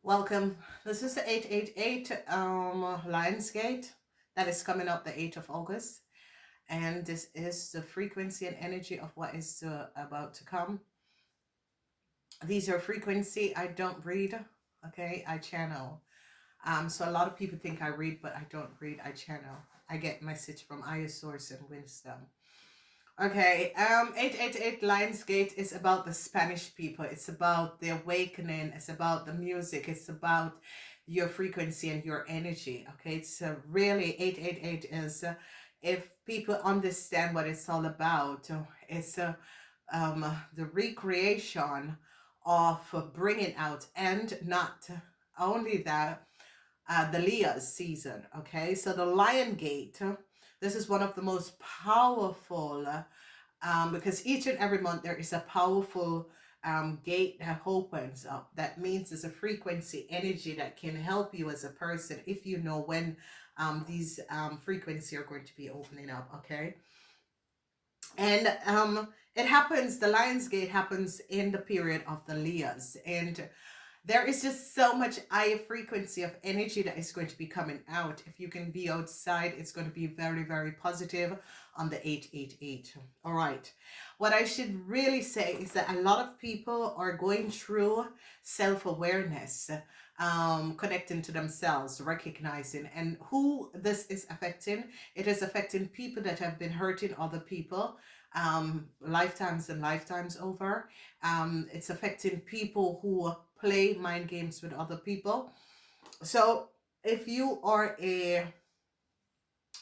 Welcome. This is the 888 Lionsgate that is coming up the 8th of August. And this is the frequency and energy of what is about to come. These are frequency. I don't read, okay? I channel. So a lot of people think I read, but I don't read. I channel. I get message from higher source and wisdom. Okay, 888 Lionsgate is about the Spanish people. It's about the awakening. It's about the music. It's about your frequency and your energy. Okay, it's really 888 is, if people understand what it's all about, it's the recreation of bringing out, and not only that, the Leah's season. Okay, so the Lion Gate. This is one of the most powerful, because each and every month there is a powerful gate that opens up. That means there's a frequency energy that can help you as a person if you know when these frequency are going to be opening up. Okay, and it happens. The Lion's Gate happens in the period of the Leahs, and there is just so much higher frequency of energy that is going to be coming out. If you can be outside, it's going to be very, very positive on the 888. All right. What I should really say is that a lot of people are going through self-awareness, connecting to themselves, recognizing, and who this is affecting. It is affecting people that have been hurting other people lifetimes and lifetimes over. It's affecting people who play mind games with other people. So if you are a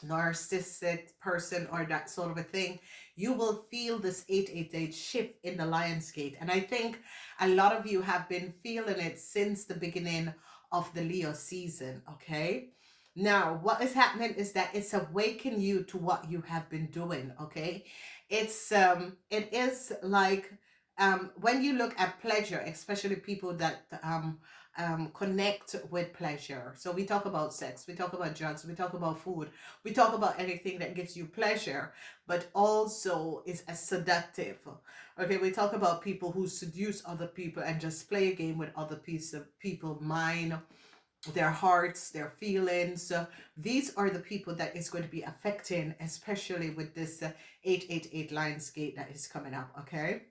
narcissistic person or that sort of a thing, you will feel this 888 shift in the Lion's Gate. And I think a lot of you have been feeling it since the beginning of the Leo season. Okay, now what is happening is that it's awakening you to what you have been doing. Okay, it is like, when you look at pleasure, especially people that connect with pleasure. So we talk about sex, we talk about drugs, we talk about food, we talk about anything that gives you pleasure, but also is a seductive. Okay, we talk about people who seduce other people and just play a game with other people mind, their hearts, their feelings. These are the people that is going to be affecting, especially with this 888 Lionsgate that is coming up. Okay,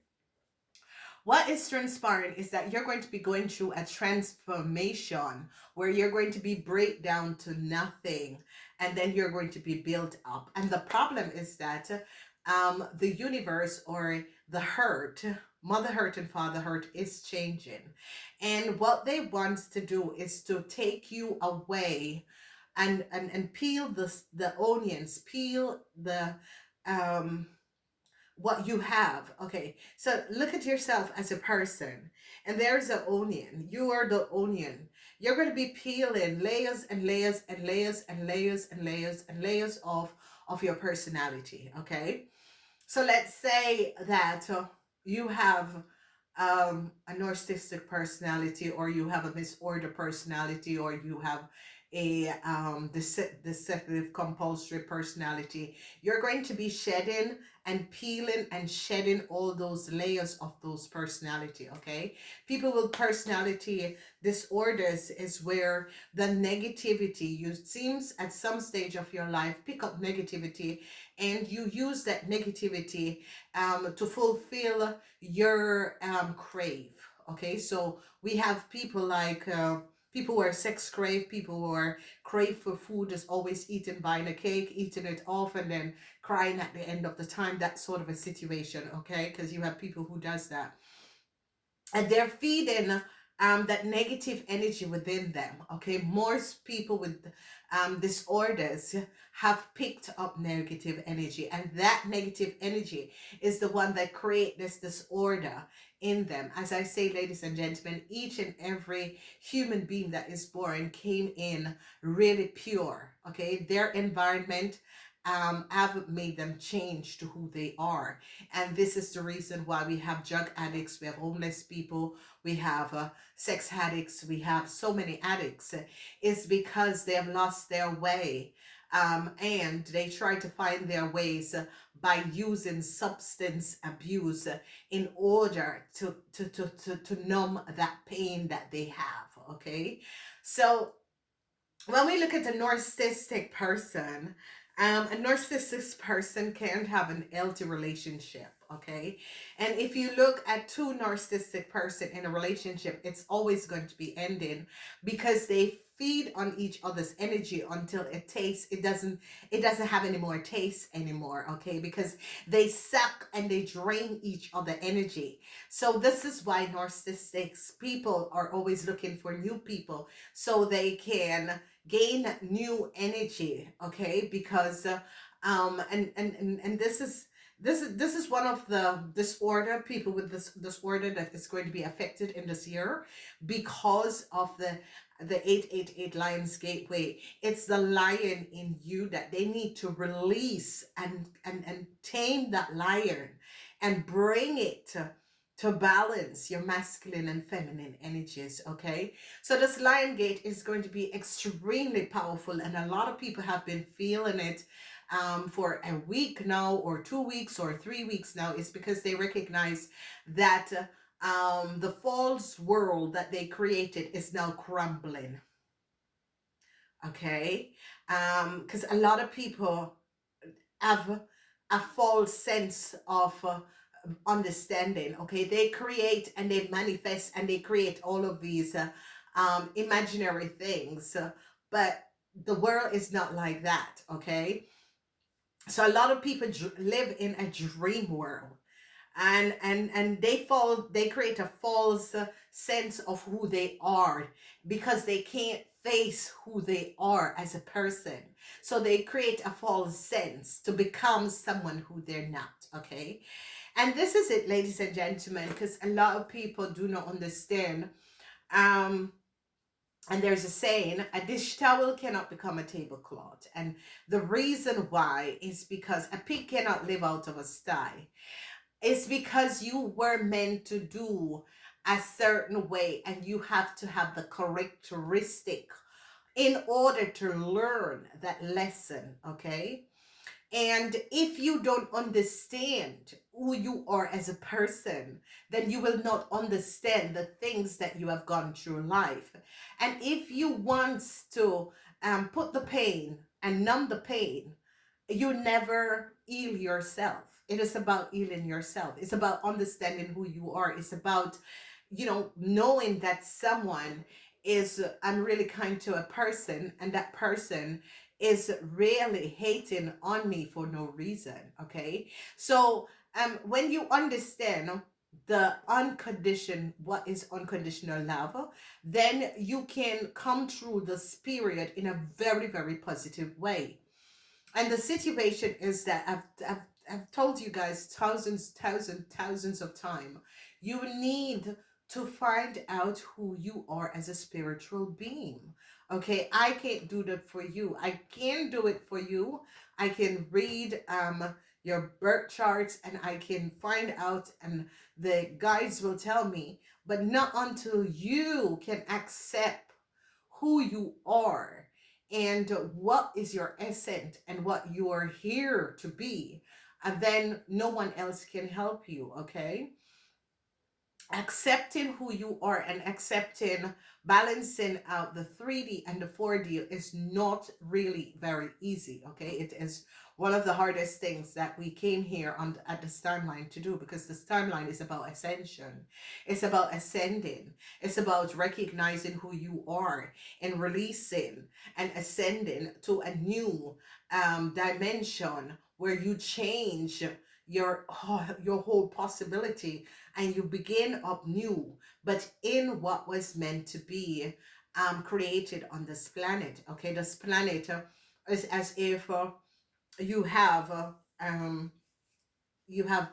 what is transpiring is that you're going to be going through a transformation where you're going to be break down to nothing, and then you're going to be built up. And the problem is that the universe, or the hurt, mother hurt and father hurt, is changing. And what they want to do is to take you away, and peel the onions, peel the um what you have. Okay, so look at yourself as a person, and there's an onion. You are the onion. You're going to be peeling layers and layers and layers and layers and layers and layers of your personality. Okay, so let's say that you have a narcissistic personality, or you have a disorder personality, or you have a deceptive compulsory personality. You're going to be shedding and peeling and shedding all those layers of those personality. Okay, people with personality disorders is where the negativity, you seems at some stage of your life pick up negativity, and you use that negativity to fulfill your crave. Okay, so we have people like people who are sex crave, people who are crave for food, is always eating, buying a cake, eating it off, and then crying at the end of the time, that sort of a situation. Okay, because you have people who does that, and they're feeding that negative energy within them. Okay, most people with disorders have picked up negative energy, and that negative energy is the one that create this disorder in them. As I say, ladies and gentlemen, each and every human being that is born came in really pure. Okay, their environment have made them change to who they are. And this is the reason why we have drug addicts, we have homeless people, we have sex addicts, we have so many addicts. Is because they have lost their way, and they try to find their ways by using substance abuse in order to numb that pain that they have. Okay, so when we look at a narcissistic person, a narcissistic person can't have an healthy relationship. Okay, and if you look at two narcissistic person in a relationship, it's always going to be ending because they feed on each other's energy until it doesn't have any more taste anymore. Okay, because they suck and they drain each other energy. So this is why narcissistic people are always looking for new people so they can gain new energy. Okay, because and this is one of the disorder, people with this disorder, that is going to be affected in this year because of the 888 Lions Gateway. It's the lion in you that they need to release and tame that lion and bring it to balance your masculine and feminine energies. Okay, so this lion gate is going to be extremely powerful, and a lot of people have been feeling it for a week now, or 2 weeks, or 3 weeks now. Is because they recognize that the false world that they created is now crumbling. Okay, because a lot of people have a false sense of understanding. Okay, they create and they manifest and they create all of these imaginary things, but the world is not like that. Okay, so a lot of people live in a dream world, and they create a false sense of who they are because they can't face who they are as a person, so they create a false sense to become someone who they're not. Okay, and this is it, ladies and gentlemen, because a lot of people do not understand. um and there's a saying, a dish towel cannot become a tablecloth. And the reason why is because a pig cannot live out of a sty. It's because you were meant to do a certain way, and you have to have the characteristic in order to learn that lesson. Okay, and if you don't understand who you are as a person, then you will not understand the things that you have gone through life. And if you want to put the pain and numb the pain, you never heal yourself. It is about healing yourself. It's about understanding who you are. It's about, knowing that someone is unreally kind to a person, and that person is really hating on me for no reason. Okay, so when you understand the unconditioned, what is unconditional love, then you can come through this period in a very, very positive way. And the situation is that I've told you guys thousands of times, you need to find out who you are as a spiritual being. Okay, I can't do that for you. I can do it for you. I can read your birth charts, and I can find out, and the guides will tell me, but not until you can accept who you are and what is your essence and what you are here to be, and then no one else can help you. Okay, accepting who you are and accepting balancing out the 3D and the 4D is not really very easy. Okay, it is one of the hardest things that we came here on at this timeline to do, because this timeline is about ascension. It's about ascending. It's about recognizing who you are and releasing and ascending to a new dimension where you change your whole possibility, and you begin up new, but in what was meant to be created on this planet. Okay, this planet is as if you have you have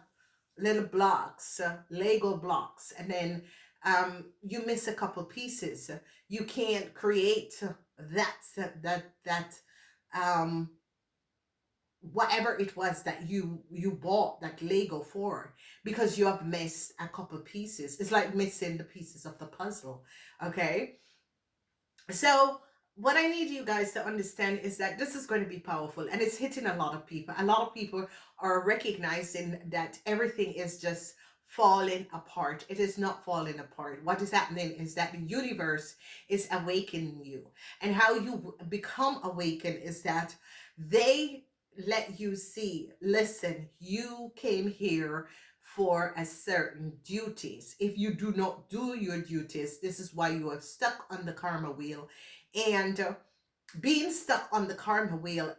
little blocks, Lego blocks, and then you miss a couple pieces. You can't create that um whatever it was that you bought that Lego for, because you have missed a couple pieces. It's like missing the pieces of the puzzle. Okay, so what I need you guys to understand is that this is going to be powerful, and it's hitting a lot of people. A lot of people are recognizing that everything is just falling apart. It is not falling apart. What is happening is that the universe is awakening you. And how you become awakened is that they let you see, listen, you came here for a certain duties. If you do not do your duties, this is why you are stuck on the karma wheel. And being stuck on the karma wheel,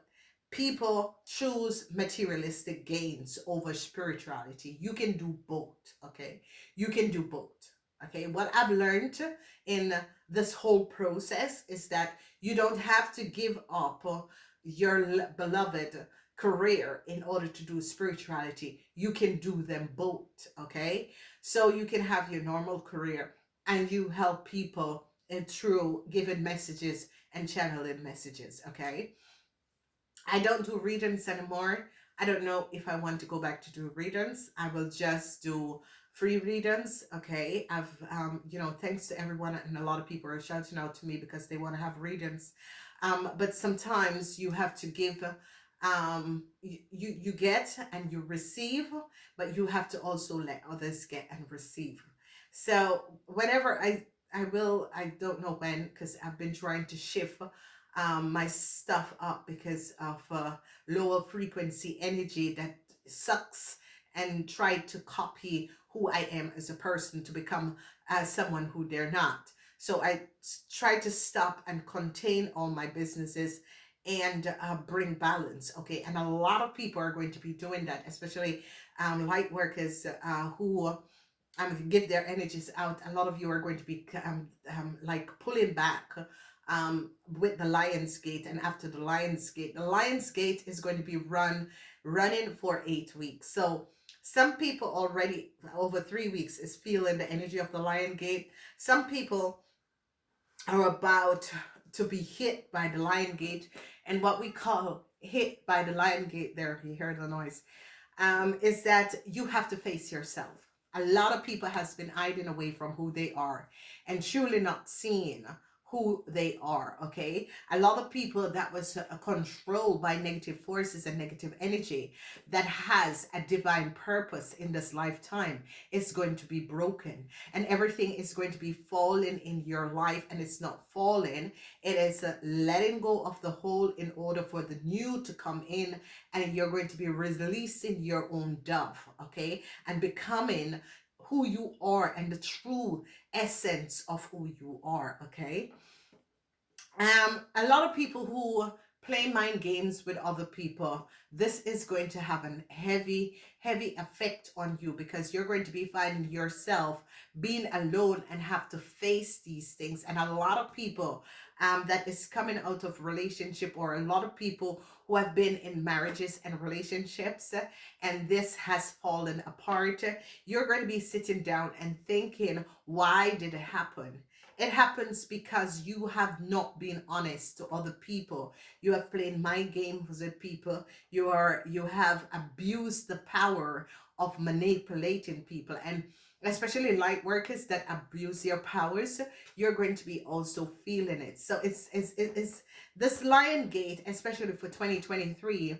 people choose materialistic gains over spirituality. You can do both, okay? You can do both, okay? What I've learned in this whole process is that you don't have to give up your beloved career in order to do spirituality. You can do them both, okay? So you can have your normal career and you help people through giving messages and channeling messages, okay? I don't do readings anymore. I don't know if I want to go back to do readings. I will just do free readings, okay? I've thanks to everyone, and a lot of people are shouting out to me because they want to have readings. But sometimes you have to give, you get and you receive, but you have to also let others get and receive. So whenever I don't know when, because I've been trying to shift my stuff up because of lower frequency energy that sucks and try to copy who I am as a person to become someone who they're not. So I try to stop and contain all my businesses and bring balance. Okay, and a lot of people are going to be doing that, especially light workers who give their energies out. A lot of you are going to be like pulling back with the Lion's Gate. And after the Lion's Gate, the Lion's Gate is going to be running for 8 weeks. So some people already over 3 weeks is feeling the energy of the Lion Gate. Some people are about to be hit by the Lion Gate. And what we call hit by the Lion Gate, there you hear the noise, is that you have to face yourself. A lot of people has been hiding away from who they are and truly not seeing who they are, okay? A lot of people that was controlled by negative forces and negative energy that has a divine purpose in this lifetime is going to be broken, and everything is going to be falling in your life. And it's not falling, it is letting go of the whole in order for the new to come in, and you're going to be releasing your own dove, okay, and becoming who you are and the true essence of who you are, okay? A lot of people who play mind games with other people, this is going to have a heavy effect on you, because you're going to be finding yourself being alone and have to face these things. And a lot of people that is coming out of relationship, or a lot of people who have been in marriages and relationships, and this has fallen apart, you're going to be sitting down and thinking, why did it happen? It happens because you have not been honest to other people. You have played mind games with people. You have abused the power of manipulating people, and especially light workers that abuse your powers, you're going to be also feeling it. So it's this Lion Gate, especially for 2023.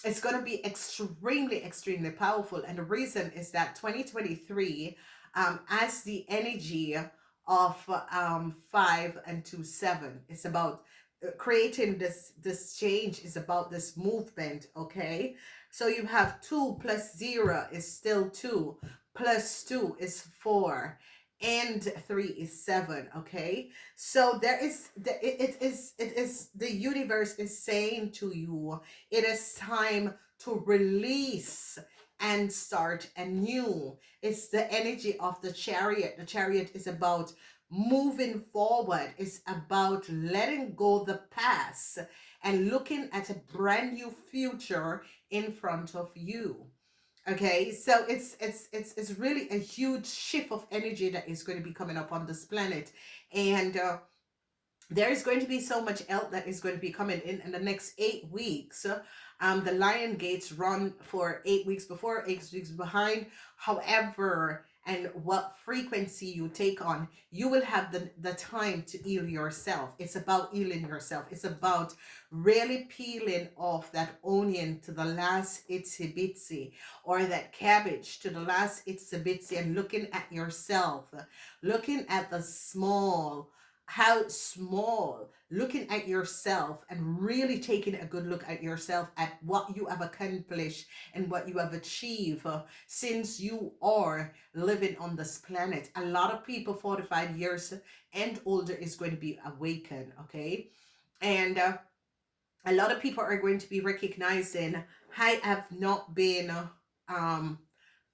It's going to be extremely powerful, and the reason is that 2023, as the energy of 5 and 2 7, it's about creating this change, is about this movement, okay? So you have 2 plus 0 is still 2, plus 2 is 4, and 3 is 7, okay? So it is the universe is saying to you, it is time to release and start anew. It's the energy of the Chariot. The Chariot is about moving forward. It's about letting go the past and looking at a brand new future in front of you. Okay, so it's really a huge shift of energy that is going to be coming up on this planet, and there is going to be so much else that is going to be coming in the next 8 weeks. The Lion Gates run for 8 weeks before, 8 weeks behind. However, and what frequency you take on, you will have the time to heal yourself. It's about healing yourself. It's about really peeling off that onion to the last itsy bitsy, or that cabbage to the last itsy bitsy, and looking at yourself, looking at the small, how small, looking at yourself and really taking a good look at yourself, at what you have accomplished and what you have achieved since you are living on this planet. A lot of people 45 years and older is going to be awakened, okay? And a lot of people are going to be recognizing I have not been um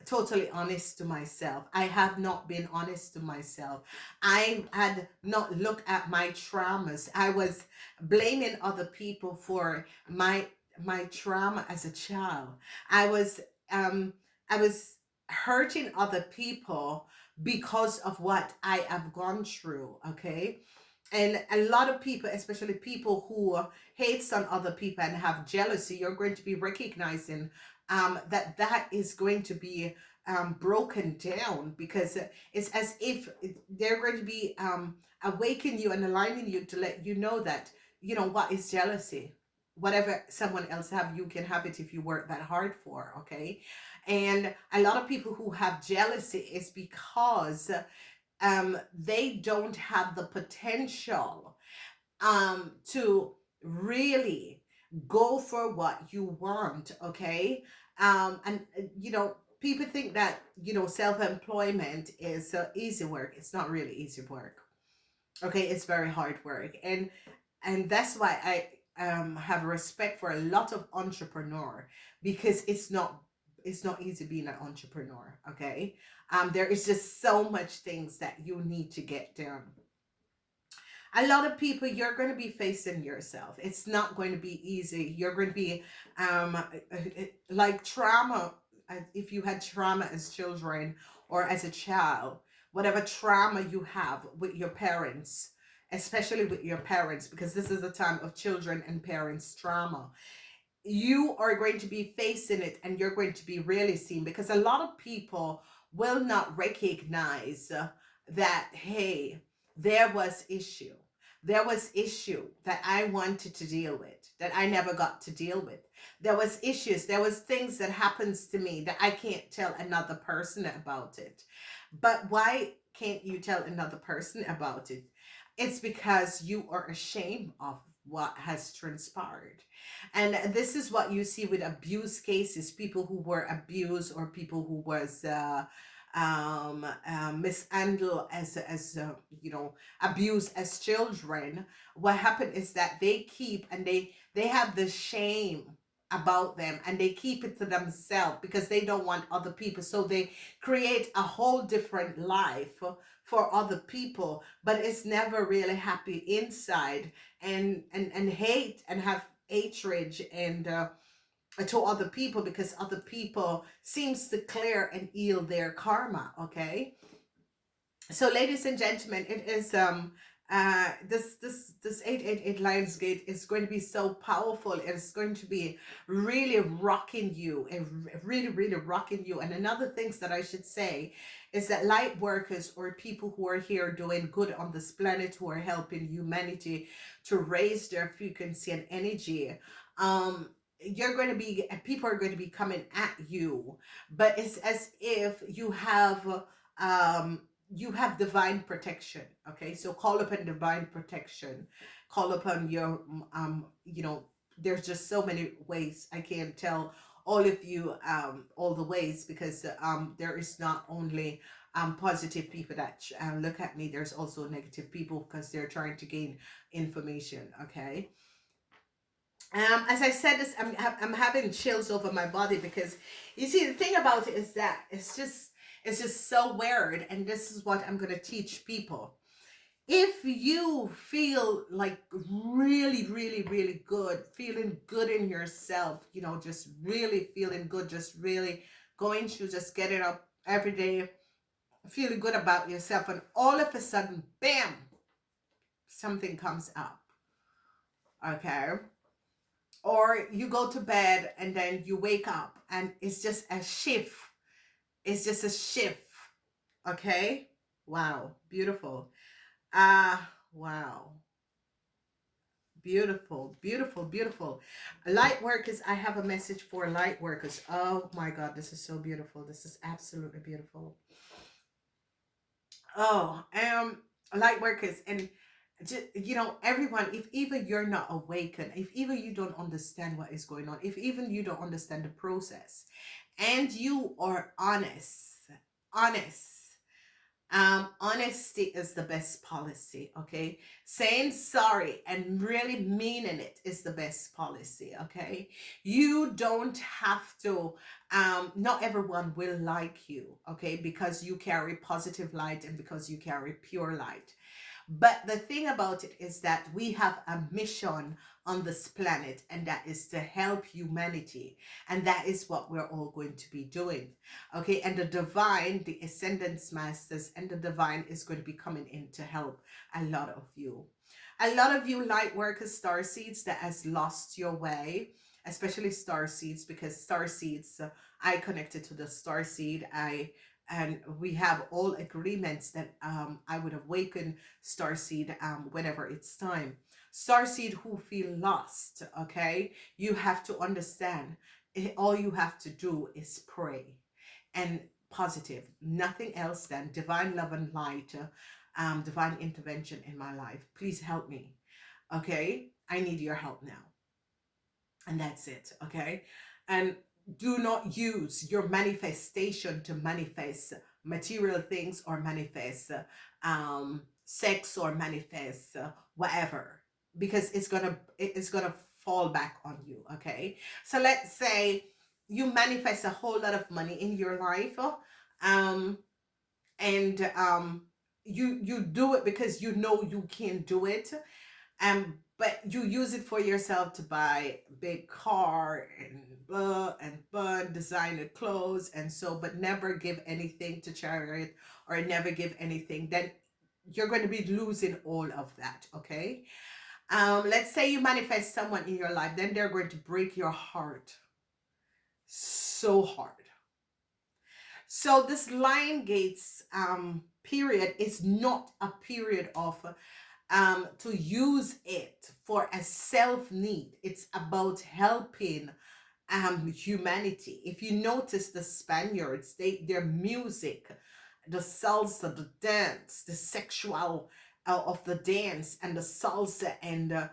totally honest to myself. I have not been honest to myself. I had not looked at my traumas. I was blaming other people for my trauma as a child. I was um I was hurting other people because of what I have gone through, okay? And a lot of people, especially people who hates on other people and have jealousy, you're going to be recognizing that that is going to be broken down, because it's as if they're going to be awakening you and aligning you to let you know that, you know, what is jealousy. Whatever someone else have, you can have it if you work that hard for, okay? And a lot of people who have jealousy is because they don't have the potential to really go for what you want, okay? And you know, people think that, you know, self-employment is easy work. It's not really easy work, okay? It's very hard work. And that's why I have respect for a lot of entrepreneur, because it's not easy being an entrepreneur, okay? There is just so much things that you need to get done. A lot of people, you're going to be facing yourself. It's not going to be easy. You're going to be like trauma. If you had trauma as children or as a child, whatever trauma you have with your parents, especially with your parents, because this is a time of children and parents trauma, you are going to be facing it, and you're going to be really seen, because a lot of people will not recognize that, hey, there was issue, there was issue that I wanted to deal with that I never got to deal with. There was issues, there was things that happens to me that I can't tell another person about it. But why can't you tell another person about it? It's because you are ashamed of what has transpired. And this is what you see with abuse cases, people who were abused, or people who was mishandled as you know, abused as children. What happened is that they keep, and they have the shame about them, and they keep it to themselves because they don't want other people, so they create a whole different life for other people, but it's never really happy inside, and hate, and have hatred and to other people, because other people seems to clear and heal their karma, okay? So ladies and gentlemen, it is this 888 Lionsgate is going to be so powerful. It's going to be really rocking you, and really rocking you. And another things that I should say is that light workers, or people who are here doing good on this planet, who are helping humanity to raise their frequency and energy, you're going to be, people are going to be coming at you, but it's as if you have divine protection, okay? So call upon divine protection, call upon your you know, there's just so many ways. I can't tell all of you all the ways, because there is not only positive people that look at me, there's also negative people, because they're trying to gain information, okay? As I said this, I'm having chills over my body, because you see, the thing about it is that it's just so weird, and this is what I'm going to teach people. If you feel like really good, feeling good in yourself, you know, just really feeling good, just really going through, just getting up every day, feeling good about yourself, and all of a sudden, bam, something comes up, okay? Or you go to bed and then you wake up and it's just a shift. It's just a shift. Okay. Wow. Beautiful. Wow. Beautiful, beautiful, beautiful. Light workers, I have a message for light workers. Oh my God, this is so beautiful. This is absolutely beautiful. Oh, light workers, and just, everyone, if even you're not awakened, if even you don't understand what is going on, if even you don't understand the process, and you are honest, honesty is the best policy, okay? Saying sorry and really meaning it is the best policy, okay? You don't have to, not everyone will like you, okay? Because you carry positive light and because you carry pure light. But the thing about it is that we have a mission on this planet, and that is to help humanity. And that is what we're all going to be doing. Okay. And the divine, the ascendance masters, and the divine is going to be coming in to help a lot of you. A lot of you light workers, star seeds that has lost your way, especially star seeds, because star seeds, I connected to the star seed. And we have all agreements that I would awaken starseed whenever it's time. Starseed who feel lost, okay? You have to understand, all you have to do is pray and positive, nothing else than divine love and light, divine intervention in my life. Please help me, okay? I need your help now. And that's it, okay? And do not use your manifestation to manifest material things or manifest sex or manifest whatever, because it's gonna fall back on you, okay? So let's say you manifest a whole lot of money in your life, um and you do it because you know you can do it, but you use it for yourself to buy big car and bun designer clothes and so, but never give anything to charity or never give anything, then you're going to be losing all of that, okay? Let's say you manifest someone in your life, then they're going to break your heart so hard. So this lion gates period is not a period of to use it for a self need. It's about helping humanity. If you notice the Spaniards, their music, the salsa, the dance, the sexual of the dance and the salsa, and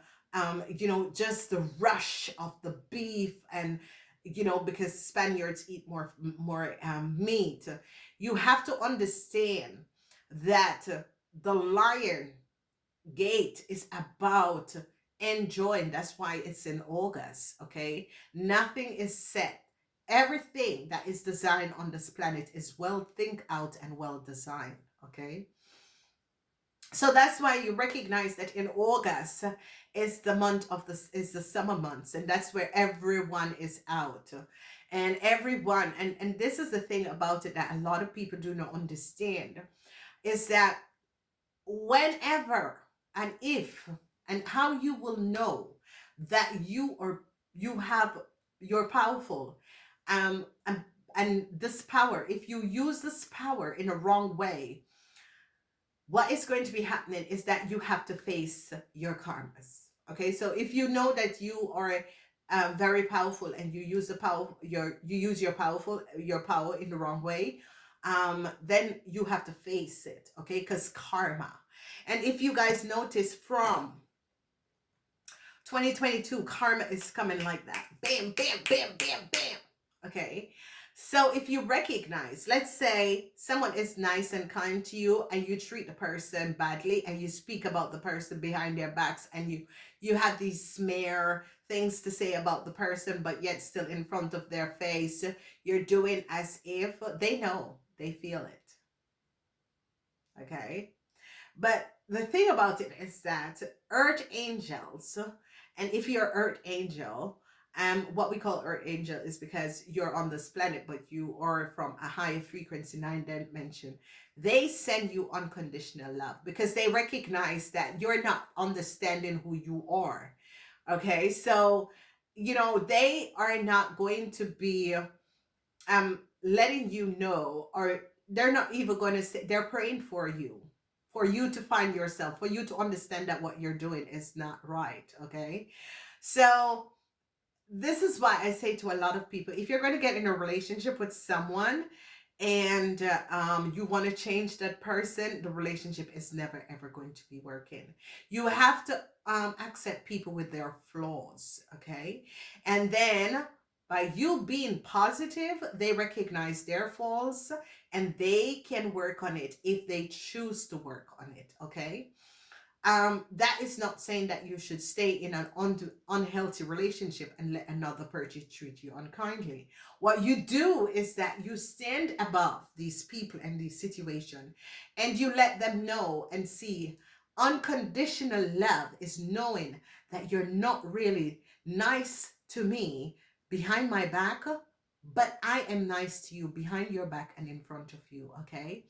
just the rush of the beef, and because Spaniards eat more meat. You have to understand that the lion gate is about enjoying. That's why it's in August, okay? Nothing is set. Everything that is designed on this planet is well think out and well designed, okay? So that's why you recognize that in August is the month of this is the summer months, and that's where everyone is out. And everyone, and this is the thing about it that a lot of people do not understand, is that whenever and if and how you will know that you're powerful, um and, and this power, if you use this power in a wrong way, what is going to be happening is that you have to face your karmas, okay? So if you know that you are very powerful and you use your power in the wrong way, then you have to face it, okay? Because karma. And if you guys notice, from 2022, karma is coming like that. Bam, bam, bam, bam, bam. Okay. So if you recognize, let's say someone is nice and kind to you and you treat the person badly and you speak about the person behind their backs, and you have these smear things to say about the person, but yet still in front of their face, you're doing as if they know, they feel it. Okay. But the thing about it is that earth angels, and if you're earth angel, what we call earth angel is because you're on this planet, but you are from a higher frequency, nine dimension. They send you unconditional love because they recognize that you're not understanding who you are. Okay, so they are not going to be letting you know, or they're not even going to say, they're praying for you to find yourself, for you to understand that what you're doing is not right. Okay. So this is why I say to a lot of people, if you're going to get in a relationship with someone and you want to change that person, the relationship is never ever going to be working. You have to accept people with their flaws, okay? And then by you being positive, they recognize their flaws and they can work on it if they choose to work on it, okay? That is not saying that you should stay in an unhealthy relationship and let another person treat you unkindly. What you do is that you stand above these people and these situations and you let them know and see unconditional love is knowing that you're not really nice to me behind my back, but I am nice to you behind your back and in front of you, okay?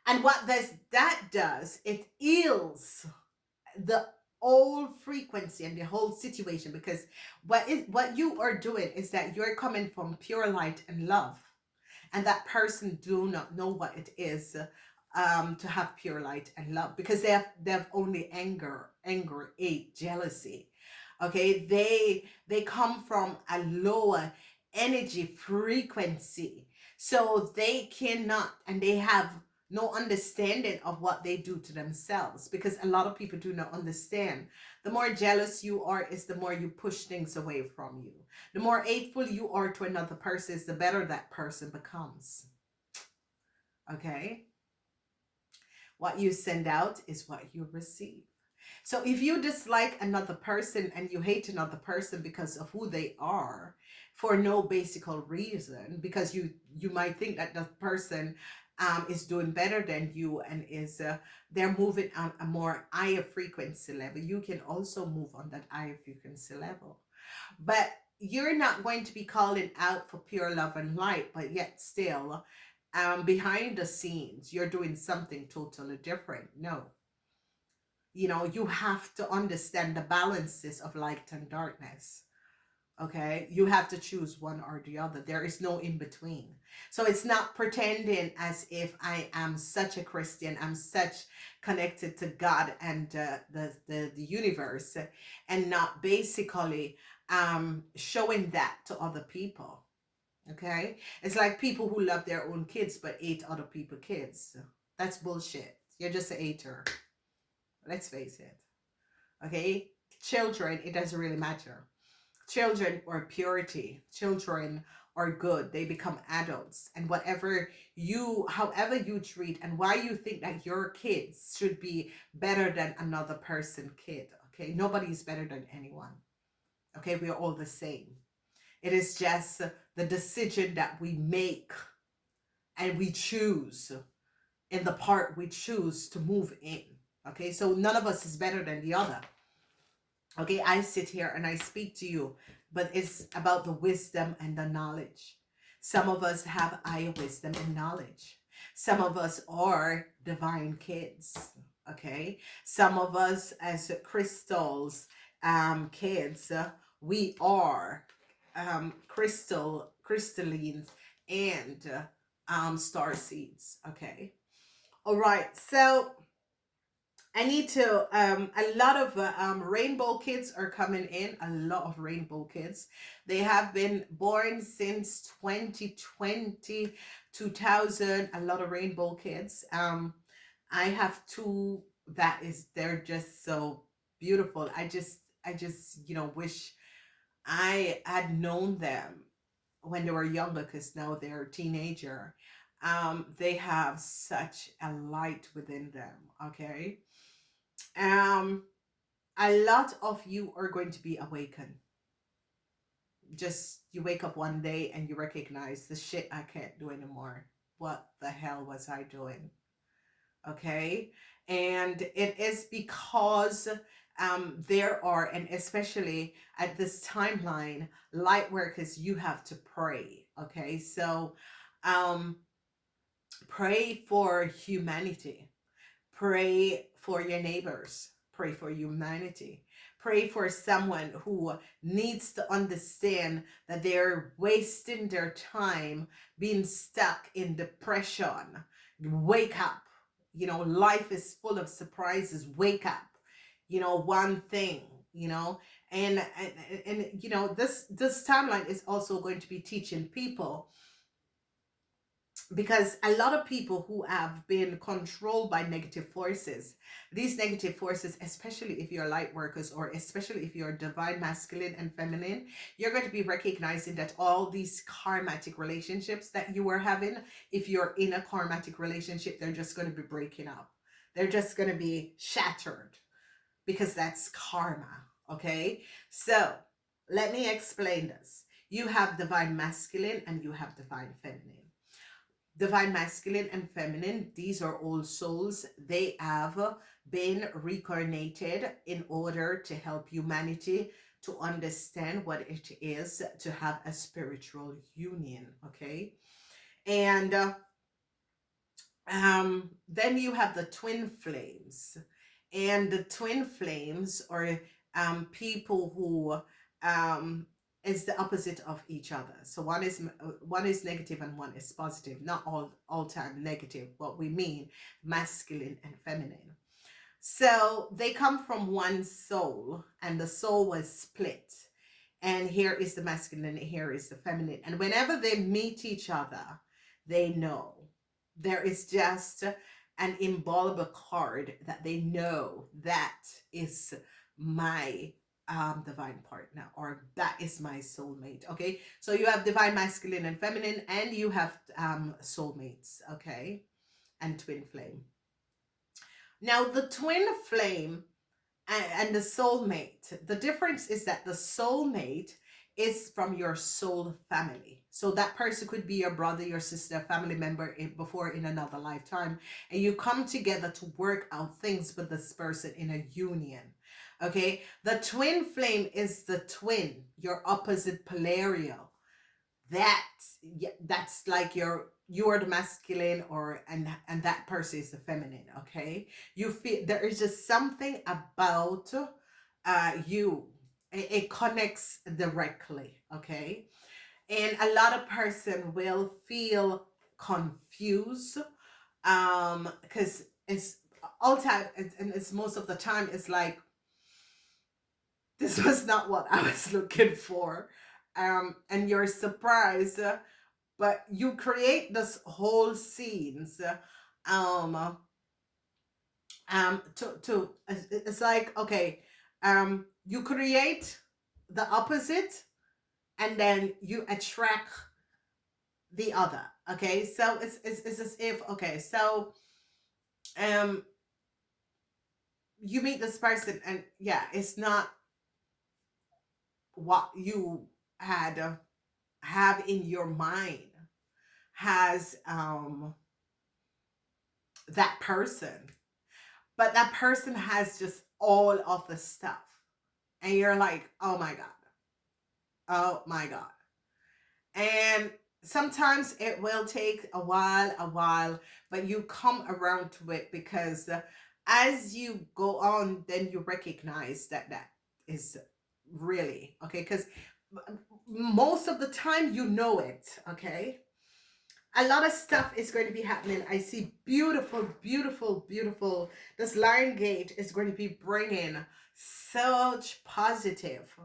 And what that does, it heals the whole frequency and the whole situation, because what you are doing is that you're coming from pure light and love, and that person do not know what it is to have pure light and love, because they have only anger, hate, jealousy. Okay, they come from a lower energy frequency, so they cannot, and they have no understanding of what they do to themselves, because a lot of people do not understand. The more jealous you are is the more you push things away from you. The more hateful you are to another person is the better that person becomes. Okay, what you send out is what you receive. So if you dislike another person and you hate another person because of who they are, for no basic reason, because you might think that the person is doing better than you and is they're moving on a more higher frequency level, you can also move on that higher frequency level. But you're not going to be calling out for pure love and light, but yet still behind the scenes you're doing something totally different. No, you have to understand the balances of light and darkness. Okay, you have to choose one or the other. There is no in between. So it's not pretending as if I am such a Christian, I'm such connected to God and the universe, and not basically showing that to other people. Okay, it's like people who love their own kids but hate other people's kids. That's bullshit. You're just a hater. Let's face it. Okay, children, it doesn't really matter. Children are purity. Children are good. They become adults, and however you treat and why you think that your kids should be better than another person kid. Okay, nobody's better than anyone. Okay, we are all the same. It is just the decision that we make and we choose in the part we choose to move in. Okay, so none of us is better than the other. Okay, I sit here and I speak to you, but it's about the wisdom and the knowledge. Some of us have higher wisdom and knowledge. Some of us are divine kids. Okay, some of us as crystals, kids, we are crystallines and star seeds. Okay, all right, so I need to a lot of rainbow kids are coming in, a lot of rainbow kids. They have been born since 2020, 2000. A lot of rainbow kids. I have two they're just so beautiful. I just wish I had known them when they were younger, because now they're a teenager. They have such a light within them. Okay, um a lot of you are going to be awakened. Just you wake up one day and you recognize the shit I can't do anymore. What the hell was I doing? Okay, and it is because there are, and especially at this timeline, light workers, you have to pray. Okay, so um pray for humanity, pray for your neighbors, pray for humanity. Pray for someone who needs to understand that they're wasting their time being stuck in depression. Wake up. Life is full of surprises. Wake up. One thing, and this timeline is also going to be teaching people, because a lot of people who have been controlled by negative forces, these negative forces, especially if you're light workers, or especially if you're divine masculine and feminine, you're going to be recognizing that all these karmatic relationships that you are having, if you're in a karmatic relationship, they're just going to be breaking up. They're just going to be shattered, because that's karma. Okay, so let me explain this. You have divine masculine and you have divine feminine. Divine masculine and feminine, these are all souls. They have been reincarnated in order to help humanity to understand what it is to have a spiritual union. Okay, and then you have the twin flames, and the twin flames are people who is the opposite of each other. So one is negative and one is positive. Not all time negative, but we mean masculine and feminine. So they come from one soul, and the soul was split. And here is the masculine and here is the feminine. And whenever they meet each other, they know. There is just an inviolable card that they know that is my divine partner, or that is my soulmate. Okay, so you have divine masculine and feminine, and you have soulmates. Okay, and twin flame. Now the twin flame and the soulmate, the difference is that the soulmate is from your soul family. So that person could be your brother, your sister, family member before in another lifetime, and you come together to work out things with this person in a union. Okay, the twin flame is the twin, your opposite polarial. That's like you're the masculine, and that person is the feminine. Okay, you feel there is just something about you. It connects directly. Okay, and a lot of person will feel confused, because it's all time, and it's most of the time it's like, this was not what I was looking for. And you're surprised, but you create this whole scenes, to it's like, okay, you create the opposite, and then you attract the other. Okay, so it's as if, okay, so you meet this person, and yeah, it's not what you had have in your mind has that person, but that person has just all of the stuff, and you're like, oh my god, oh my god. And sometimes it will take a while, but you come around to it, because as you go on, then you recognize that is really okay, because most of the time you know it. Okay, a lot of stuff is going to be happening. I see beautiful. This Lion Gate is going to be bringing such positive.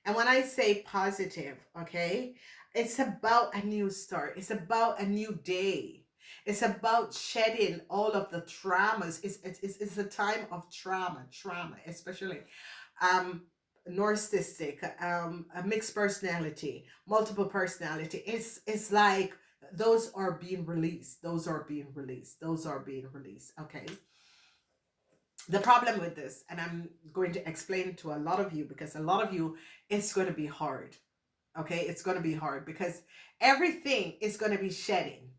And when I say positive, okay, it's about a new start. It's about a new day. It's about shedding all of the traumas. It's a time of trauma, especially narcissistic, a mixed personality, multiple personality. It's like those are being released. Okay. The problem with this, and I'm going to explain to a lot of you, because a lot of you, it's going to be hard. Okay, it's going to be hard, because everything is going to be shedding.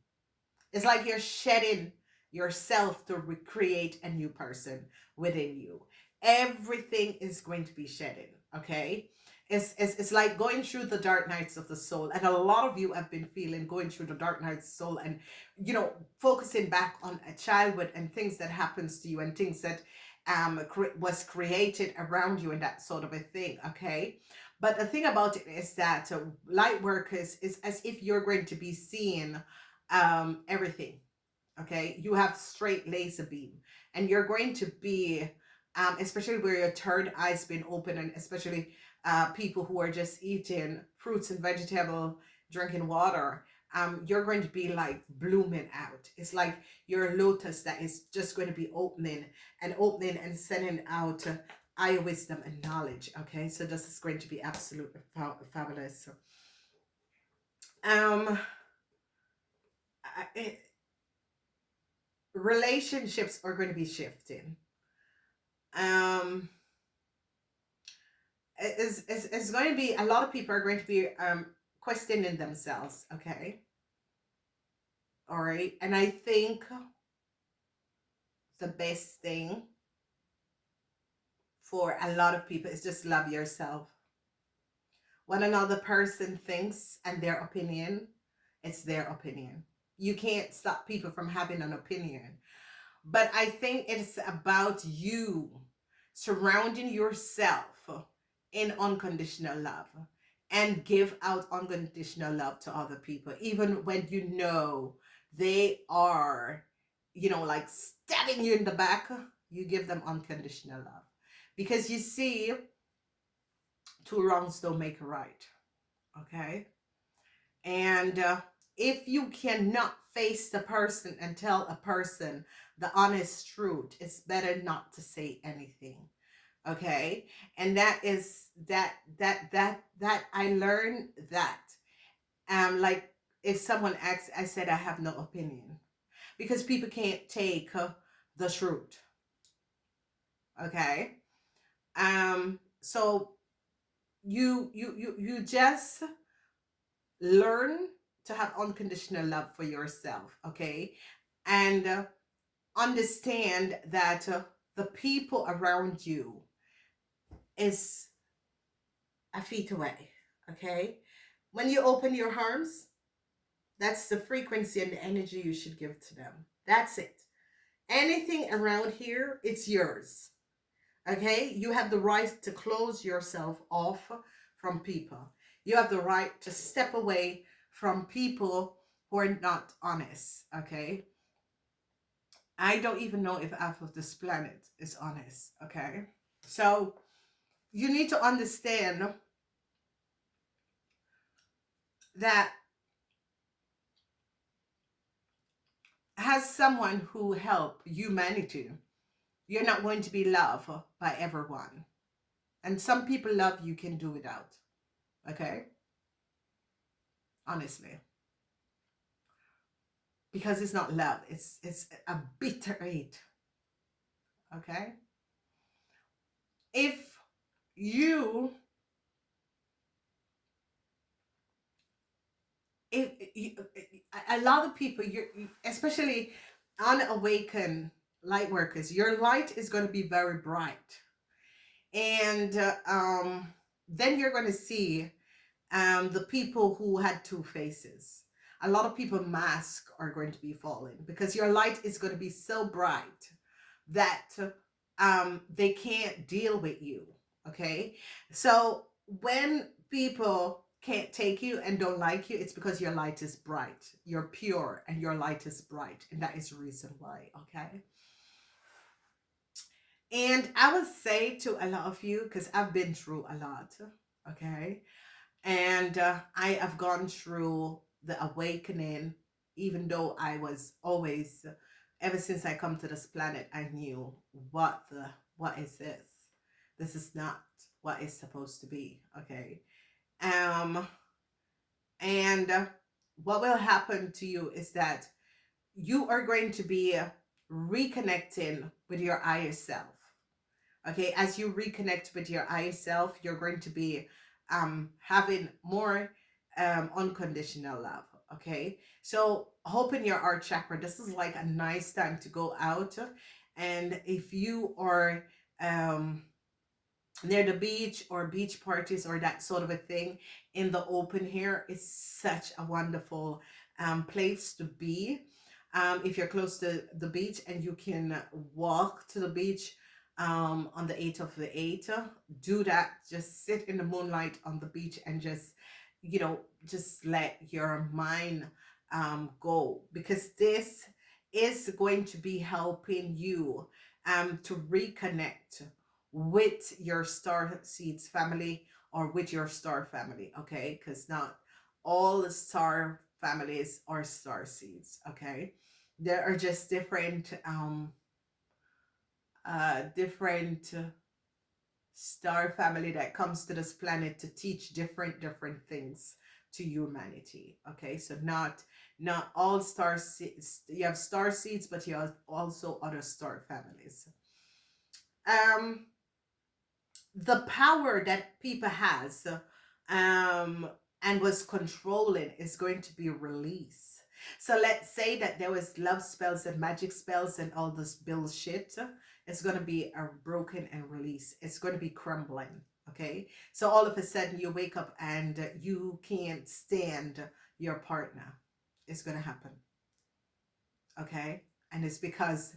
It's like you're shedding yourself to recreate a new person within you. Everything is going to be shedding. Okay, it's like going through the dark nights of the soul, and a lot of you have been feeling going through the dark nights of the soul, and focusing back on a childhood and things that happens to you, and things that was created around you and that sort of a thing. Okay, but the thing about it is that light workers is as if you're going to be seeing everything. Okay, you have straight laser beam, and you're going to be especially where your third eye's been open, and especially people who are just eating fruits and vegetable, drinking water, you're going to be like blooming out. It's like your lotus that is just going to be opening and sending out eye wisdom and knowledge. Okay, so this is going to be absolutely fabulous. um I- Relationships are going to be shifting. um it's going to be, a lot of people are going to be questioning themselves. Okay, all right, and I think the best thing for a lot of people is just love yourself. What another person thinks and their opinion, it's their opinion. You can't stop people from having an opinion. But I think it's about you surrounding yourself in unconditional love and give out unconditional love to other people, even when you know they are, like stabbing you in the back. You give them unconditional love, because you see, two wrongs don't make a right. Okay, and if you cannot face the person and tell a person the honest truth, it's better not to say anything. Okay, and that is that I learned that like, if someone asks, I said I have no opinion, because people can't take the truth. Okay, so you just learn to have unconditional love for yourself. Okay, and understand that the people around you is a feet away. Okay, when you open your arms, that's the frequency and the energy you should give to them. That's it. Anything around here, it's yours. Okay, you have the right to close yourself off from people. You have the right to step away from people who are not honest. Okay, I don't even know if half of this planet is honest. Okay, so you need to understand that as someone who help humanity, you're not going to be loved by everyone. And some people love you can do without. Okay? Honestly. Because it's not love. It's a bitter hate. Okay? If you if you, a lot of people, especially unawakened light workers, your light is going to be very bright. And then you're going to see the people who had two faces. A lot of people masks are going to be falling, because your light is going to be so bright that they can't deal with you. Okay, so when people can't take you and don't like you, it's because your light is bright, you're pure, and your light is bright, and that is the reason why. Okay, and I would say to a lot of you, because I've been through a lot. Okay, and I have gone through the awakening, even though I was always, ever since I come to this planet, I knew what is this? This is not what it's supposed to be. Okay. Um, and what will happen to you is that you are going to be reconnecting with your higher self. Okay, as you reconnect with your higher self, you're going to be having more unconditional love. Okay, so open your heart chakra. This is like a nice time to go out, and if you are um near the beach or beach parties or that sort of a thing in the open here, it's such a wonderful place to be. If you're close to the beach and you can walk to the beach, on the 8th of the 8th. Do that. Just sit in the moonlight on the beach and just, just let your mind go, because this is going to be helping you to reconnect with your star seeds family, or with your star family, okay? Because not all star families are star seeds, okay? There are just different star family that comes to this planet to teach different things to humanity, okay? So not all star seeds, you have star seeds, but you have also other star families. um the power that people has um and was controlling is going to be released. So let's say that there was love spells and magic spells and all this bullshit. It's going to be broken and released. It's going to be crumbling, okay? So all of a sudden you wake up and you can't stand your partner. It's going to happen, okay? And it's because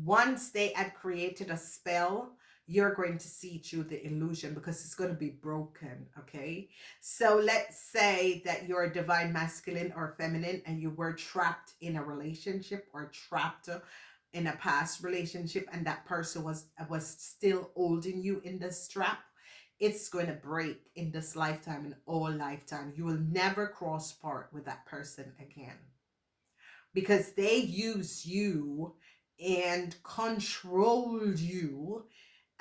once they had created a spell, you're going to see through the illusion, because it's going to be broken, okay? So let's say that you're a divine masculine or feminine and you were trapped in a relationship, or trapped in a past relationship, and that person was still holding you in this trap. It's going to break in this lifetime, in all lifetime. You will never cross part with that person again, because they use you and controlled you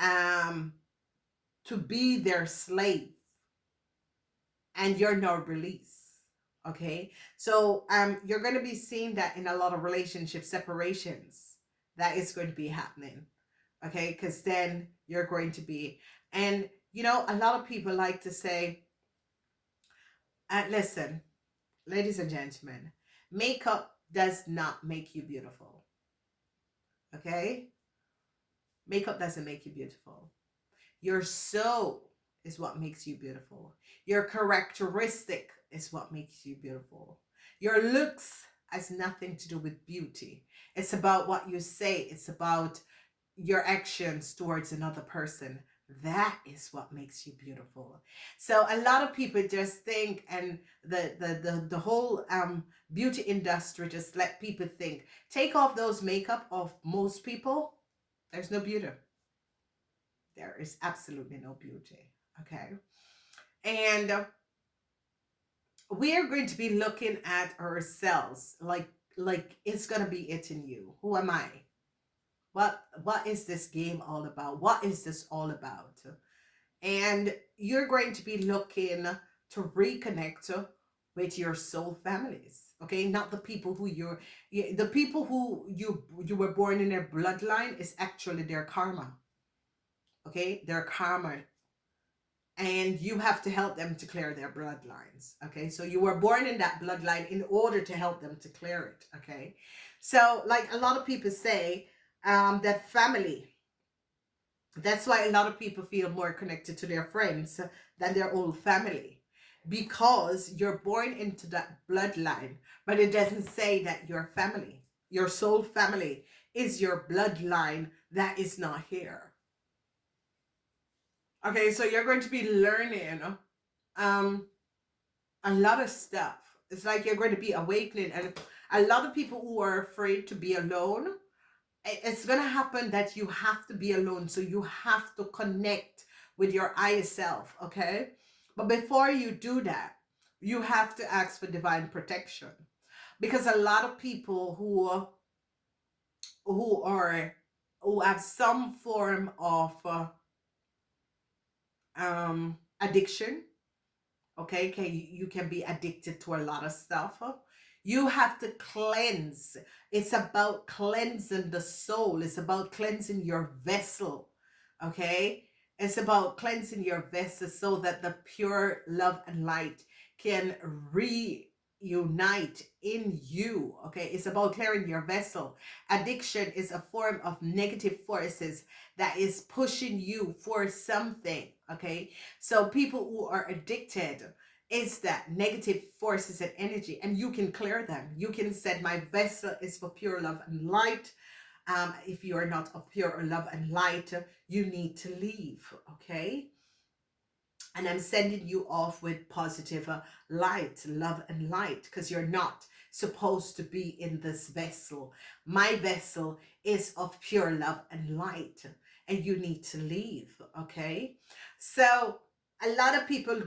um to be their slave, and you're not released, okay? So you're going to be seeing that in a lot of relationship separations, that is going to be happening, okay? Because then you're going to be, and a lot of people like to say, listen, ladies and gentlemen, makeup does not make you beautiful, okay? Makeup doesn't make you beautiful. Your soul is what makes you beautiful. Your characteristic is what makes you beautiful. Your looks has nothing to do with beauty. It's about what you say. It's about your actions towards another person. That is what makes you beautiful. So a lot of people just think, and the whole beauty industry just let people think, take off those makeup of most people, there's no beauty. There is absolutely no beauty, okay? And we are going to be looking at ourselves like it's going to be it in you. Who am I? What is this game all about? What is this all about? And you're going to be looking to reconnect with your soul families, okay? Not the people who the people who you were born in their bloodline is actually their karma, okay? Their karma, and you have to help them to clear their bloodlines, okay? So you were born in that bloodline in order to help them to clear it, okay? So like a lot of people say, that family, that's why a lot of people feel more connected to their friends than their old family, because you're born into that bloodline, but it doesn't say that your family, your soul family, is your bloodline that is not here. Okay, so you're going to be learning um a lot of stuff. It's like you're going to be awakening, and a lot of people who are afraid to be alone, it's going to happen that you have to be alone, so you have to connect with your higher self, okay? But before you do that, you have to ask for divine protection, because a lot of people who are who have some form of addiction, okay? You can be addicted to a lot of stuff. You have to cleanse. It's about cleansing the soul. It's about cleansing your vessel, okay? It's about cleansing your vessel so that the pure love and light can reunite in you, okay? It's about clearing your vessel. Addiction is a form of negative forces that is pushing you for something, okay? So people who are addicted is that negative forces and energy, and you can clear them. You can say, my vessel is for pure love and light. If you are not of pure love and light, you need to leave, okay? And I'm sending you off with positive light, love, and light, because you're not supposed to be in this vessel. My vessel is of pure love and light, and you need to leave, okay? So, a lot of people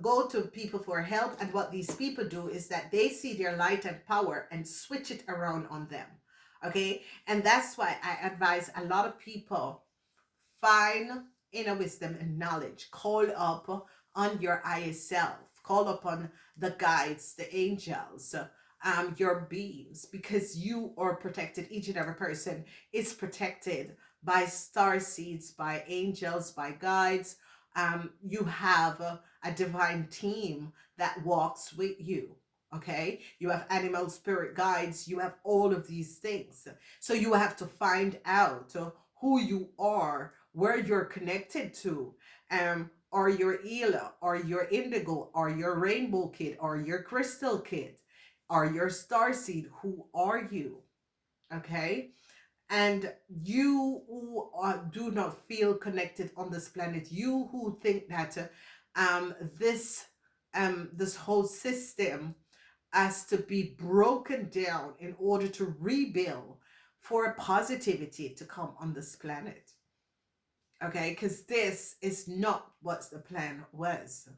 go to people for help, and what these people do is that they see their light and power and switch it around on them, okay? And that's why I advise a lot of people: find inner wisdom and knowledge. Call up on your higher self. Call upon the guides, the angels, your beings, because you are protected. Each and every person is protected by star seeds, by angels, by guides. You have a divine team that walks with you. Okay, you have animal spirit guides, you have all of these things. So you have to find out who you are, where you're connected to, or your Ela, or your indigo, or your rainbow kid, or your crystal kid, or your star seed. Who are you? Okay. And you who do not feel connected on this planet, you who think that this this whole system has to be broken down in order to rebuild for positivity to come on this planet. Okay, because this is not what the plan was.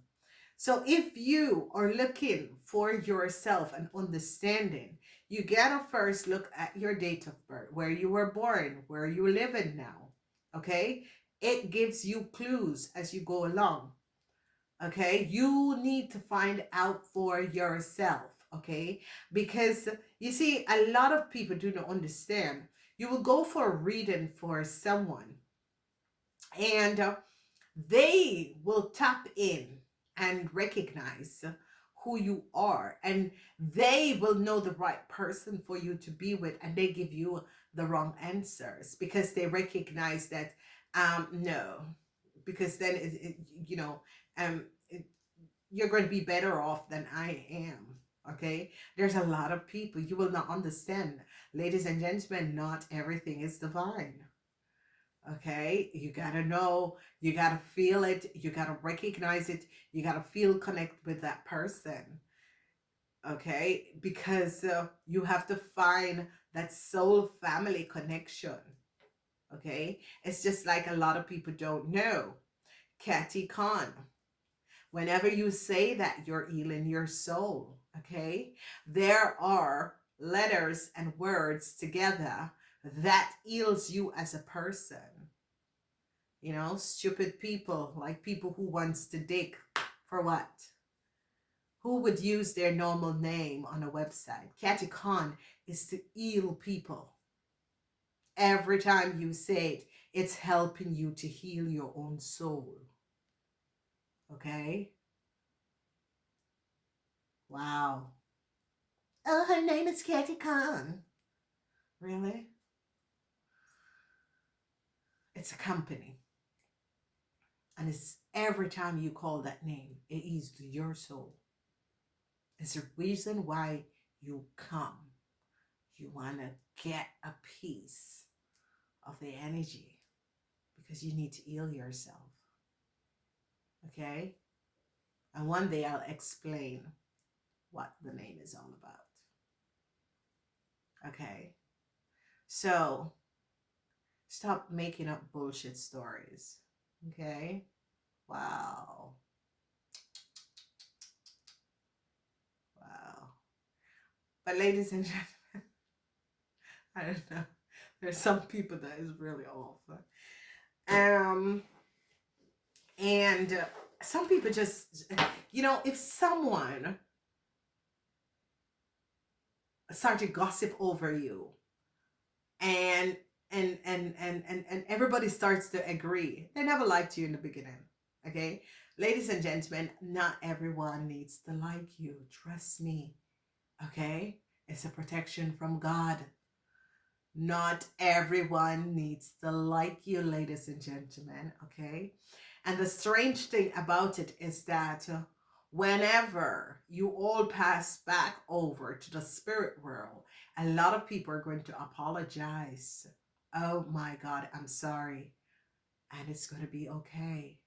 So if you are looking for yourself and understanding, you gotta first look at your date of birth, where you were born, where you live in now. Okay, it gives you clues as you go along. Okay, you need to find out for yourself. Okay, because you see, a lot of people do not understand. You will go for a reading for someone, and they will tap in and recognize who you are, and they will know the right person for you to be with, and they give you the wrong answers because they recognize that no, because then you know it, you're going to be better off than I am. Okay, there's a lot of people you will not understand, ladies and gentlemen. Not everything is divine. Okay, you gotta know, you gotta feel it, you gotta recognize it, you gotta feel connect with that person. Okay, because you have to find that soul family connection. Okay, it's just like a lot of people don't know. Catty Khan, whenever you say that you're healing your soul, okay, there are letters and words together that heals you as a person. You know, stupid people, like people who wants to dig for what? Who would use their normal name on a website? Catty Khan is to heal people. Every time you say it, it's helping you to heal your own soul. Okay? Wow. Oh, her name is Catty Khan. Really? It's a company. And it's every time you call that name, it is to your soul. It's a reason why you come. You want to get a piece of the energy because you need to heal yourself. Okay? And one day I'll explain what the name is all about. Okay? So stop making up bullshit stories. Okay? Wow. Wow. But ladies and gentlemen, I don't know. There's some people that is really off. And some people just, you know, if someone started gossip over you, and and everybody starts to agree, they never liked you in the beginning. Okay, ladies and gentlemen, not everyone needs to like you. Trust me. Okay, it's a protection from God. Not everyone needs to like you, ladies and gentlemen. Okay, and the strange thing about it is that whenever you all pass back over to the spirit world, a lot of people are going to apologize. Oh my God, I'm sorry. And it's going to be okay.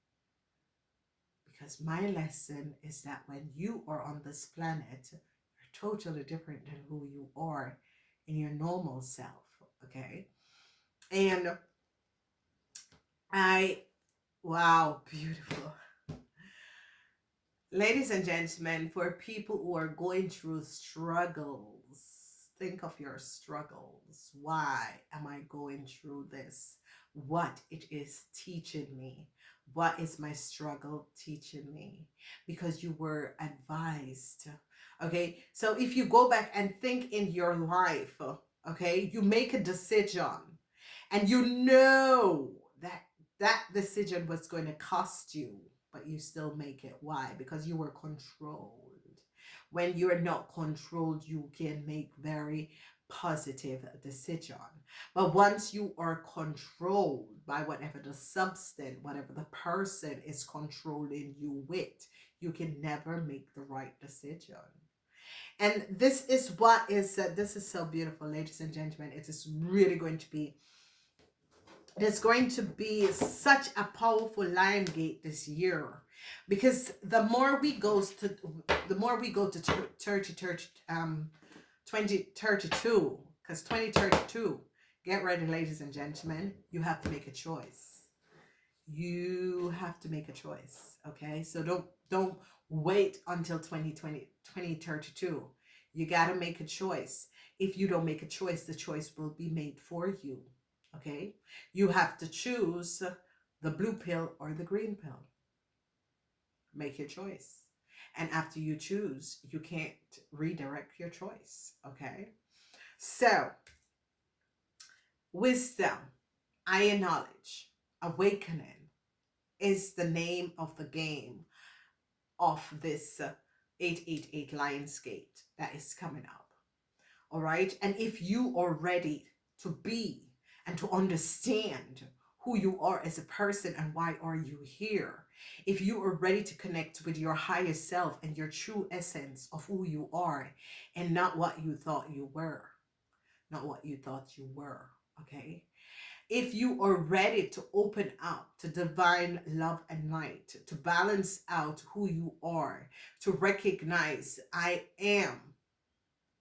Because my lesson is that when you are on this planet, you're totally different than who you are in your normal self. Okay. And wow, beautiful. Ladies and gentlemen, for people who are going through struggles, think of your struggles. Why am I going through this? What it is teaching me? What is my struggle teaching me? Because you were advised. Okay, so if you go back and think in your life, okay, you make a decision and you know that that decision was going to cost you, but you still make it. Why? Because you were controlled. When you're not controlled, you can make very positive decision. But once you are controlled by whatever the substance, whatever the person is controlling you with, you can never make the right decision. And this is what is this is so beautiful, ladies and gentlemen. It is really going to be, there's going to be such a powerful Lion Gate this year, because the more we go to 2032, because 2032, get ready, ladies and gentlemen, you have to make a choice. You have to make a choice. Okay, so don't wait until 2032. You got to make a choice. If you don't make a choice, the choice will be made for you. Okay, you have to choose the blue pill or the green pill. Make your choice. And after you choose, you can't redirect your choice. Okay, so wisdom, higher knowledge, awakening is the name of the game of this 888 Lionsgate that is coming up. All right, and if you are ready to be and to understand who you are as a person and why are you here, if you are ready to connect with your higher self and your true essence of who you are and not what you thought you were, okay, if you are ready to open up to divine love and light, to balance out who you are, to recognize I am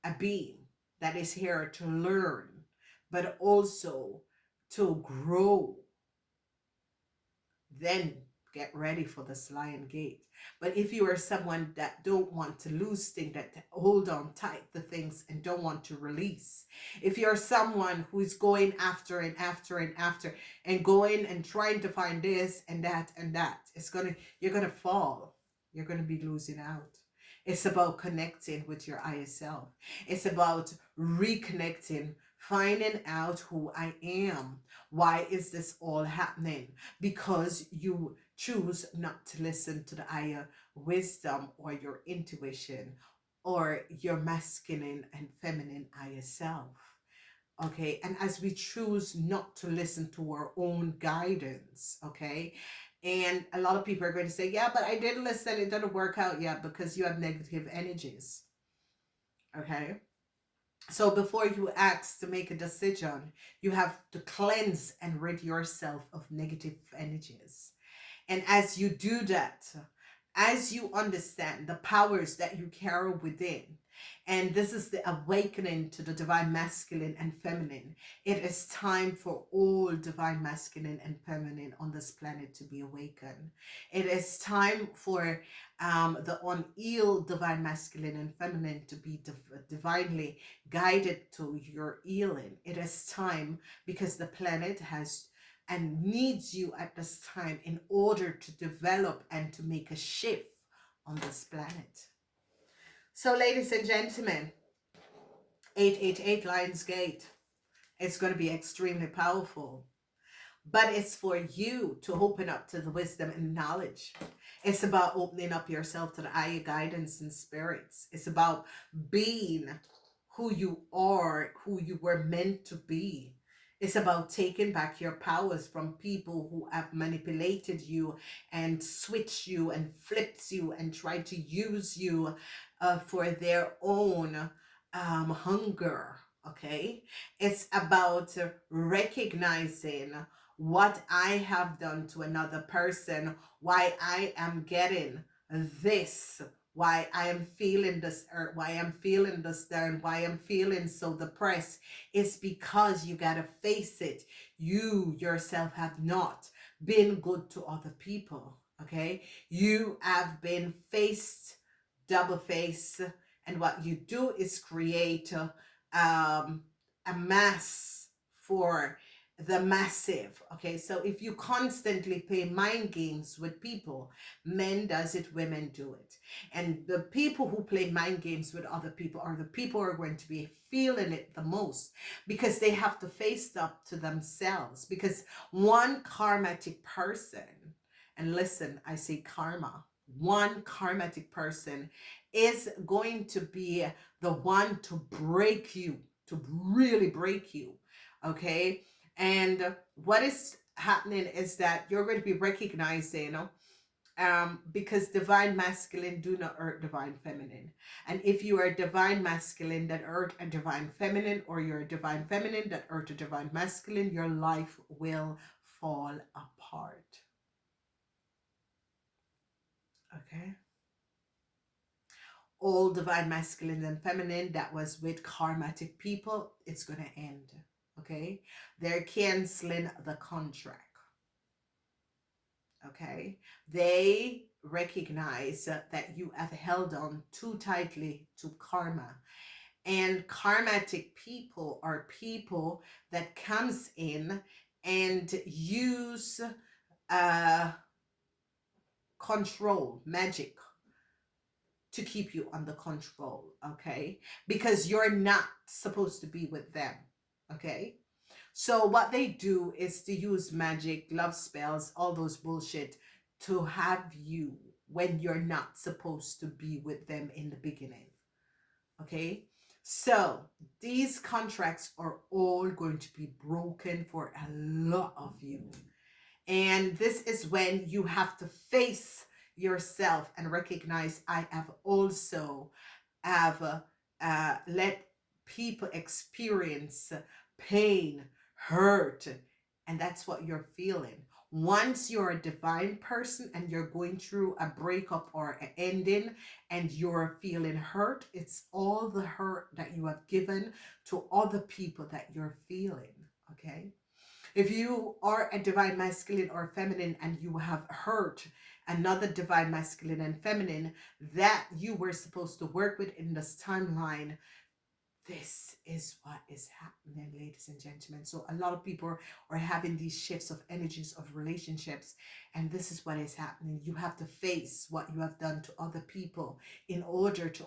a being that is here to learn, but also to grow, then get ready for this Lion Gate. But if you are someone that don't want to lose things, that hold on tight to things and don't want to release, if you're someone who is going after and after and after and going and trying to find this and that, you're gonna fall. You're gonna be losing out. It's about connecting with your higher self. It's about reconnecting, finding out who I am. Why is this all happening? Because you choose not to listen to the higher wisdom or your intuition or your masculine and feminine higher self. Okay, and as we choose not to listen to our own guidance, okay, and a lot of people are going to say, yeah, but I didn't listen, it didn't work out yet, because you have negative energies. Okay, so before you ask to make a decision, you have to cleanse and rid yourself of negative energies. And as you do that, as you understand the powers that you carry within, and this is the awakening to the divine masculine and feminine, it is time for all divine masculine and feminine on this planet to be awakened. It is time for the unhealed divine masculine and feminine to be divinely guided to your healing. It is time, because the planet has and needs you at this time in order to develop and to make a shift on this planet. So, ladies and gentlemen, 888 Lionsgate, it's going to be extremely powerful. But it's for you to open up to the wisdom and knowledge. It's about opening up yourself to the higher guidance and spirits. It's about being who you are, who you were meant to be. It's about taking back your powers from people who have manipulated you and switched you and flipped you and tried to use you for their own hunger. Okay, it's about recognizing what I have done to another person, why I am getting this, why I am feeling this, or why I'm feeling this down, why I'm feeling so depressed. It's because you got to face it. You yourself have not been good to other people. Okay, you have been faced, double face, and what you do is create a mass for the massive. Okay, so if you constantly play mind games with people, men does it, women do it. And the people who play mind games with other people are the people who are going to be feeling it the most, because they have to face up to themselves. Because one karmatic person, and listen, I say karma, one karmatic person is going to be the one to break you, to really break you. Okay. And what is happening is that you're going to be recognizing, because divine masculine do not hurt divine feminine. And if you are divine masculine that hurt a divine feminine, or you're a divine feminine that hurt a divine masculine, your life will fall apart. Okay. All divine masculine and feminine that was with karmatic people, it's going to end. Okay. They're canceling the contract. Okay. They recognize that you have held on too tightly to karma. And karmatic people are people that comes in and use uh control magic to keep you under control. Okay, because you're not supposed to be with them. Okay, so what they do is to use magic, love spells, all those bullshit, to have you when you're not supposed to be with them in the beginning. Okay, so these contracts are all going to be broken for a lot of you. And this is when you have to face yourself and recognize, I have also have let people experience pain, hurt, and that's what you're feeling. Once you're a divine person and you're going through a breakup or an ending and you're feeling hurt, it's all the hurt that you have given to other people that you're feeling. Okay, if you are a divine masculine or feminine and you have hurt another divine masculine and feminine that you were supposed to work with in this timeline, this is what is happening, ladies and gentlemen. So a lot of people are having these shifts of energies of relationships, and this is what is happening. You have to face what you have done to other people in order to